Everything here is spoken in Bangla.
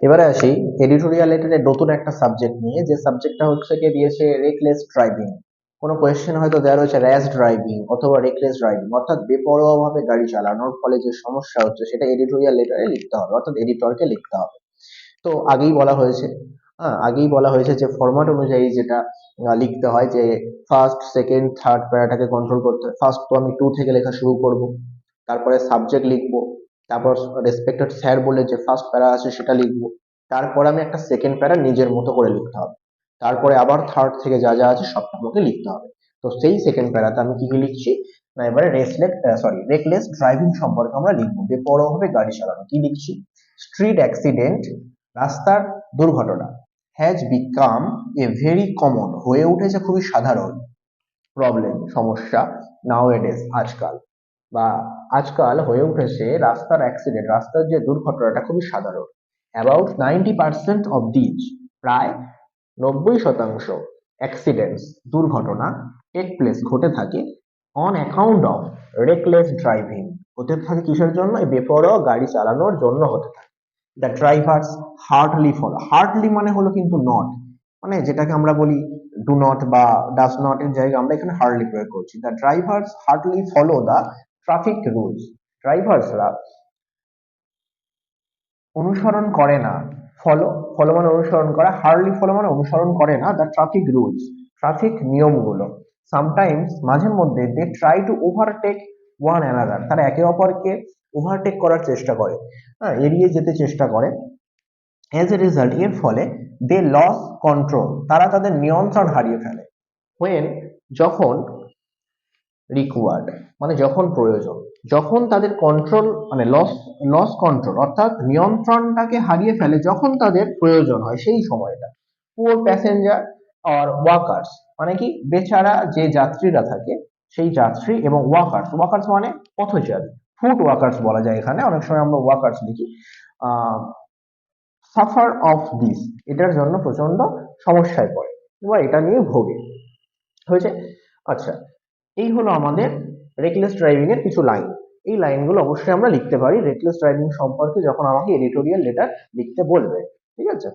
এবারে আসি এডিটোরিয়াল লেটারের নতুন একটা সাবজেক্ট নিয়ে, যে সাবজেক্টটা হচ্ছে গিয়ে দিয়েছে রেকলেস ড্রাইভিং। কোনো কোয়েশ্চেন হয়তো দেওয়া রয়েছে র্যাশ ড্রাইভিং অথবা রেকলেস ড্রাইভিং, অর্থাৎ বেপরোয়াভাবে গাড়ি চালানোর ফলে যে সমস্যা হচ্ছে সেটা এডিটোরিয়াল লেটারে লিখতে হবে, অর্থাৎ এডিটরকে লিখতে হবে। তো আগেই বলা হয়েছে, আগেই বলা হয়েছে যে ফরম্যাট অনুযায়ী যেটা লিখতে হয়, যে ফার্স্ট সেকেন্ড থার্ড প্যারাটাকে কন্ট্রোল করতে হয়। ফার্স্ট তো আমি টু থেকে লেখা শুরু করব, তারপরে সাবজেক্ট লিখবো, তারপর রেসপেক্টেড স্যার বলে যে ফার্স্ট প্যারা আছে সেটা লিখবো, তারপরে আমি একটা সেকেন্ড প্যারা নিজের মতো করে লিখতে হবে, তারপরে আবার থার্ড থেকে যা যা আছে সবটা আমাকে লিখতে হবে। তো সেই সেকেন্ড প্যারাতে আমি কি কি লিখছি না, এবারে রেকলেস ড্রাইভিং সম্পর্কে আমরা লিখবো, বেপরোয়াভাবে গাড়ি চালানো। কি লিখছি? স্ট্রিট অ্যাক্সিডেন্ট, রাস্তার দুর্ঘটনা, has become a very common, হয়ে উঠেছে খুবই সাধারণ, প্রবলেম সমস্যা, নাও এডেজ আজকাল, বা আজকাল হয়ে উঠেছে রাস্তার অ্যাক্সিডেন্ট, রাস্তার যে দুর্ঘটনাটা খুবই সাধারণ। অ্যাবাউট 90% অফ দিজ, প্রায় 90% অ্যাক্সিডেন্টস দুর্ঘটনা টেক প্লেস ঘটে থাকে on account of reckless driving, হতে থাকে কিসের জন্য? এই বেপরোয়া গাড়ি চালানোর জন্য হতে থাকে। The drivers hardly follow, hardly মানে হলো কিন্তু নট, মানে যেটাকে আমরা বলি ডু নট বা ডাজ নট এর জায়গায় আমরা এখানে হার্ডলি প্রয়োগ করছি। The drivers hardly follow the traffic rules, ড্রাইভার্সরা অনুসরণ করে না, ফলো, ফলো মানে অনুসরণ করা, হার্ডলি ফলো মানে অনুসরণ করে না দ্য ট্রাফিক রুলস, ট্রাফিক নিয়মগুলো। সামটাইমস মাঝে মধ্যে they try to overtake one another, তারা একে অপরকে ওভারটেক করার চেষ্টা করে, এড়িয়ে যেতে চেষ্টা করে। অ্যাজ এ রেজাল্ট, এর ফলে দে লস কন্ট্রোল, তারা তাদের নিয়ন্ত্রণ হারিয়ে ফেলে। হোয়েন, যখন, রিকোয়ার্ড মানে যখন প্রয়োজন, যখন তাদের কন্ট্রোল মানে লস, লস কন্ট্রোল অর্থাৎ নিয়ন্ত্রণটাকে হারিয়ে ফেলে যখন তাদের প্রয়োজন হয় সেই সময়টা। পুয়ার প্যাসেঞ্জার আর ওয়াকার্স মানে কি? বেচারা যে যাত্রীরা থাকে সেই যাত্রী, এবং ওয়াকার্স, ওয়াকার্স মানে পথচারী, ফুট ওয়াকার্স বলা যায় এখানে, অনেক সময় আমরা ওয়াকার্স লিখি। সাফার অফ দিস, এটার জন্য প্রচন্ড সমস্যায় পড়ে বা এটা নিয়ে ভোগে, হয়েছে। আচ্ছা, এই হলো আমাদের রেকলেস ড্রাইভিং এর কিছু লাইন। এই লাইনগুলো অবশ্যই আমরা লিখতে পারি রেকলেস ড্রাইভিং সম্পর্কে যখন আমাকে এডিটোরিয়াল লেটার লিখতে বলবে, ঠিক আছে।